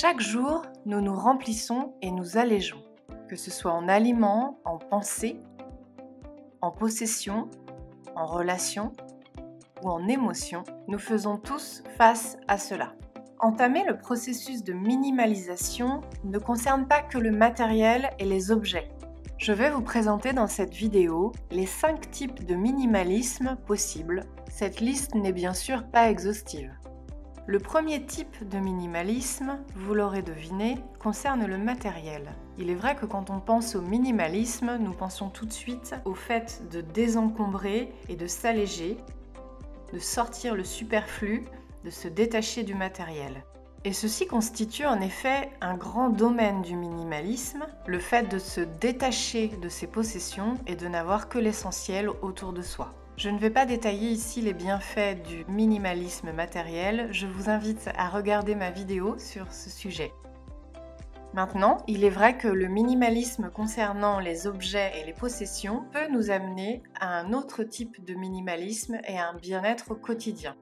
Chaque jour, nous nous remplissons et nous allégeons, que ce soit en aliments, en pensées, en possession, en relations ou en émotions, nous faisons tous face à cela. Entamer le processus de minimalisation ne concerne pas que le matériel et les objets. Je vais vous présenter dans cette vidéo les 5 types de minimalisme possibles. Cette liste n'est bien sûr pas exhaustive. Le premier type de minimalisme, vous l'aurez deviné, concerne le matériel. Il est vrai que quand on pense au minimalisme, nous pensons tout de suite au fait de désencombrer et de s'alléger, de sortir le superflu, de se détacher du matériel. Et ceci constitue en effet un grand domaine du minimalisme, le fait de se détacher de ses possessions et de n'avoir que l'essentiel autour de soi. Je ne vais pas détailler ici les bienfaits du minimalisme matériel, je vous invite à regarder ma vidéo sur ce sujet. Maintenant, il est vrai que le minimalisme concernant les objets et les possessions peut nous amener à un autre type de minimalisme et à un bien-être quotidien.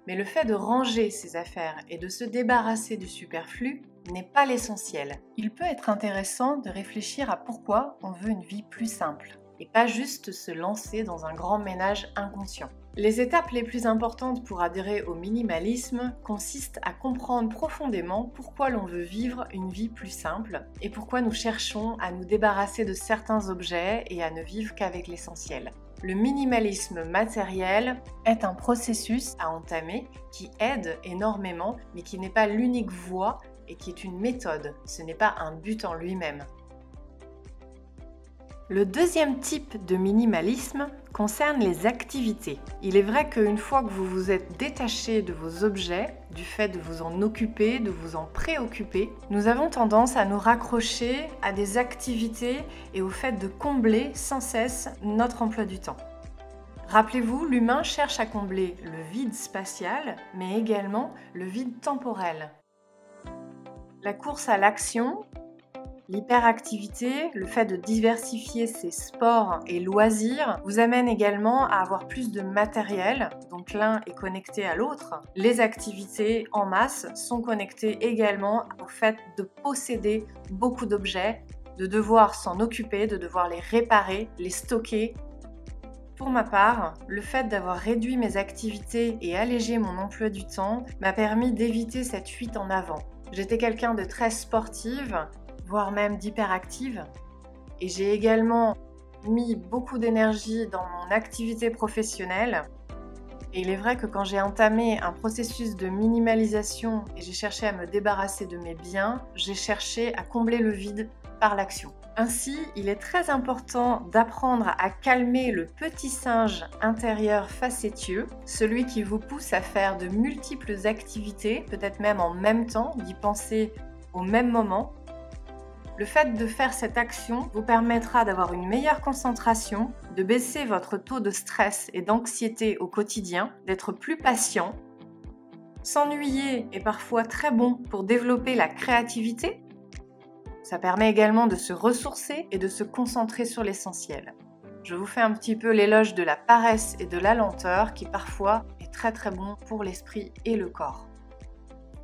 Mais le fait de ranger ses affaires et de se débarrasser du superflu n'est pas l'essentiel. Il peut être intéressant de réfléchir à pourquoi on veut une vie plus simple et pas juste se lancer dans un grand ménage inconscient. Les étapes les plus importantes pour adhérer au minimalisme consistent à comprendre profondément pourquoi l'on veut vivre une vie plus simple et pourquoi nous cherchons à nous débarrasser de certains objets et à ne vivre qu'avec l'essentiel. Le minimalisme matériel est un processus à entamer qui aide énormément, mais qui n'est pas l'unique voie et qui est une méthode. Ce n'est pas un but en lui-même. Le deuxième type de minimalisme concerne les activités. Il est vrai qu'une fois que vous vous êtes détaché de vos objets, du fait de vous en occuper, de vous en préoccuper, nous avons tendance à nous raccrocher à des activités et au fait de combler sans cesse notre emploi du temps. Rappelez-vous, l'humain cherche à combler le vide spatial, mais également le vide temporel. La course à l'action, l'hyperactivité, le fait de diversifier ses sports et loisirs vous amène également à avoir plus de matériel, donc l'un est connecté à l'autre. Les activités en masse sont connectées également au fait de posséder beaucoup d'objets, de devoir s'en occuper, de devoir les réparer, les stocker. Pour ma part, le fait d'avoir réduit mes activités et allégé mon emploi du temps m'a permis d'éviter cette fuite en avant. J'étais quelqu'un de très sportive, voire même d'hyperactive. Et j'ai également mis beaucoup d'énergie dans mon activité professionnelle. Et il est vrai que quand j'ai entamé un processus de minimalisation et j'ai cherché à me débarrasser de mes biens, j'ai cherché à combler le vide par l'action. Ainsi, il est très important d'apprendre à calmer le petit singe intérieur facétieux, celui qui vous pousse à faire de multiples activités, peut-être même en même temps, d'y penser au même moment. Le fait de faire cette action vous permettra d'avoir une meilleure concentration, de baisser votre taux de stress et d'anxiété au quotidien, d'être plus patient. S'ennuyer est parfois très bon pour développer la créativité. Ça permet également de se ressourcer et de se concentrer sur l'essentiel. Je vous fais un petit peu l'éloge de la paresse et de la lenteur qui parfois est très bon pour l'esprit et le corps.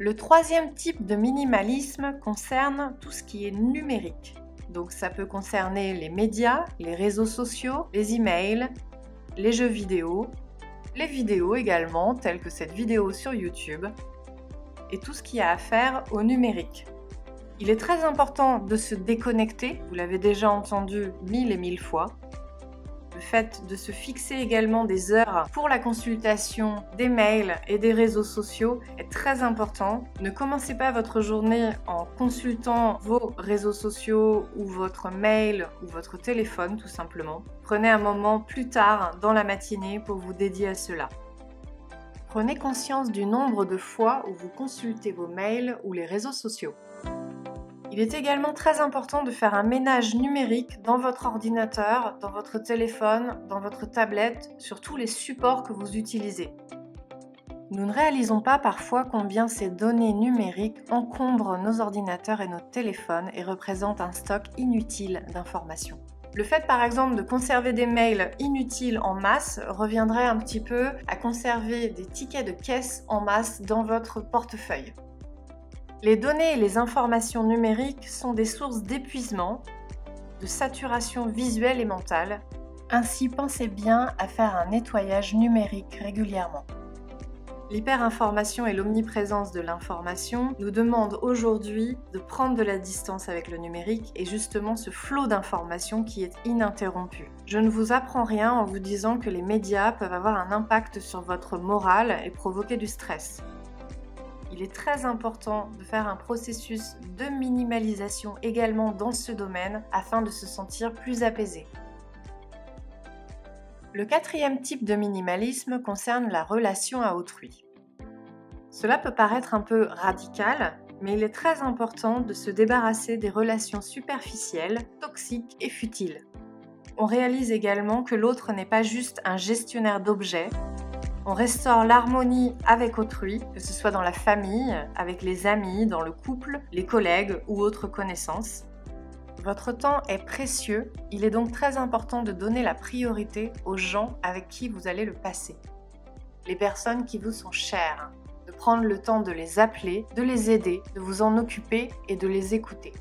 Le troisième type de minimalisme concerne tout ce qui est numérique. Donc ça peut concerner les médias, les réseaux sociaux, les emails, les jeux vidéo, les vidéos également, telles que cette vidéo sur YouTube, et tout ce qui a à faire au numérique. Il est très important de se déconnecter, vous l'avez déjà entendu 1000 et 1000 fois. Le fait de se fixer également des heures pour la consultation des mails et des réseaux sociaux est très important. Ne commencez pas votre journée en consultant vos réseaux sociaux ou votre mail ou votre téléphone tout simplement. Prenez un moment plus tard dans la matinée pour vous dédier à cela. Prenez conscience du nombre de fois où vous consultez vos mails ou les réseaux sociaux. Il est également très important de faire un ménage numérique dans votre ordinateur, dans votre téléphone, dans votre tablette, sur tous les supports que vous utilisez. Nous ne réalisons pas parfois combien ces données numériques encombrent nos ordinateurs et nos téléphones et représentent un stock inutile d'informations. Le fait par exemple de conserver des mails inutiles en masse reviendrait un petit peu à conserver des tickets de caisse en masse dans votre portefeuille. Les données et les informations numériques sont des sources d'épuisement, de saturation visuelle et mentale. Ainsi, pensez bien à faire un nettoyage numérique régulièrement. L'hyperinformation et l'omniprésence de l'information nous demandent aujourd'hui de prendre de la distance avec le numérique et justement ce flot d'informations qui est ininterrompu. Je ne vous apprends rien en vous disant que les médias peuvent avoir un impact sur votre morale et provoquer du stress. Il est très important de faire un processus de minimalisation également dans ce domaine afin de se sentir plus apaisé. Le quatrième type de minimalisme concerne la relation à autrui. Cela peut paraître un peu radical, mais il est très important de se débarrasser des relations superficielles, toxiques et futiles. On réalise également que l'autre n'est pas juste un gestionnaire d'objets. On restaure l'harmonie avec autrui, que ce soit dans la famille, avec les amis, dans le couple, les collègues ou autres connaissances. Votre temps est précieux, il est donc très important de donner la priorité aux gens avec qui vous allez le passer. Les personnes qui vous sont chères, de prendre le temps de les appeler, de les aider, de vous en occuper et de les écouter.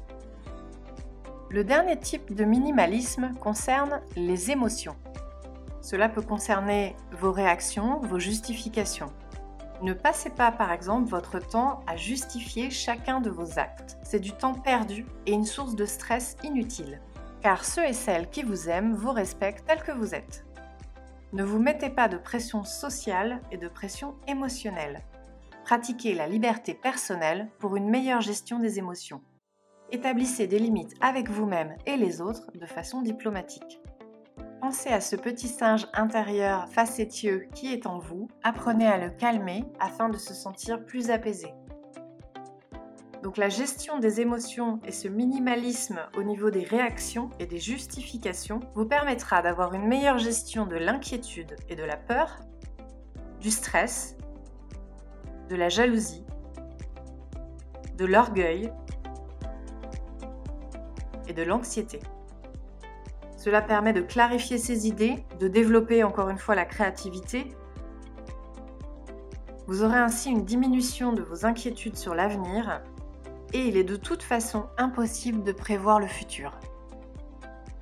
Le dernier type de minimalisme concerne les émotions. Cela peut concerner vos réactions, vos justifications. Ne passez pas par exemple votre temps à justifier chacun de vos actes. C'est du temps perdu et une source de stress inutile. Car ceux et celles qui vous aiment vous respectent tel que vous êtes. Ne vous mettez pas de pression sociale et de pression émotionnelle. Pratiquez la liberté personnelle pour une meilleure gestion des émotions. Établissez des limites avec vous-même et les autres de façon diplomatique. Pensez à ce petit singe intérieur facétieux qui est en vous, apprenez à le calmer afin de se sentir plus apaisé. Donc la gestion des émotions et ce minimalisme au niveau des réactions et des justifications vous permettra d'avoir une meilleure gestion de l'inquiétude et de la peur, du stress, de la jalousie, de l'orgueil et de l'anxiété. Cela permet de clarifier ses idées, de développer encore une fois la créativité. Vous aurez ainsi une diminution de vos inquiétudes sur l'avenir et il est de toute façon impossible de prévoir le futur.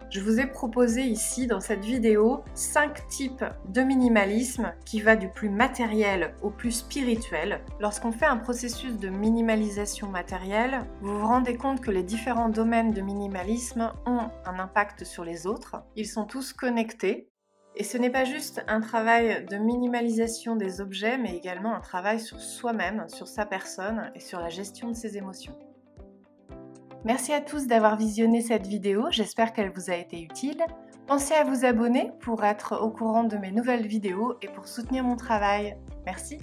Je vous ai proposé ici dans cette vidéo 5 types de minimalisme qui va du plus matériel au plus spirituel. Lorsqu'on fait un processus de minimalisation matérielle, vous vous rendez compte que les différents domaines de minimalisme ont un impact sur les autres. Ils sont tous connectés. Et ce n'est pas juste un travail de minimalisation des objets, mais également un travail sur soi-même, sur sa personne et sur la gestion de ses émotions. Merci à tous d'avoir visionné cette vidéo, j'espère qu'elle vous a été utile. Pensez à vous abonner pour être au courant de mes nouvelles vidéos et pour soutenir mon travail. Merci.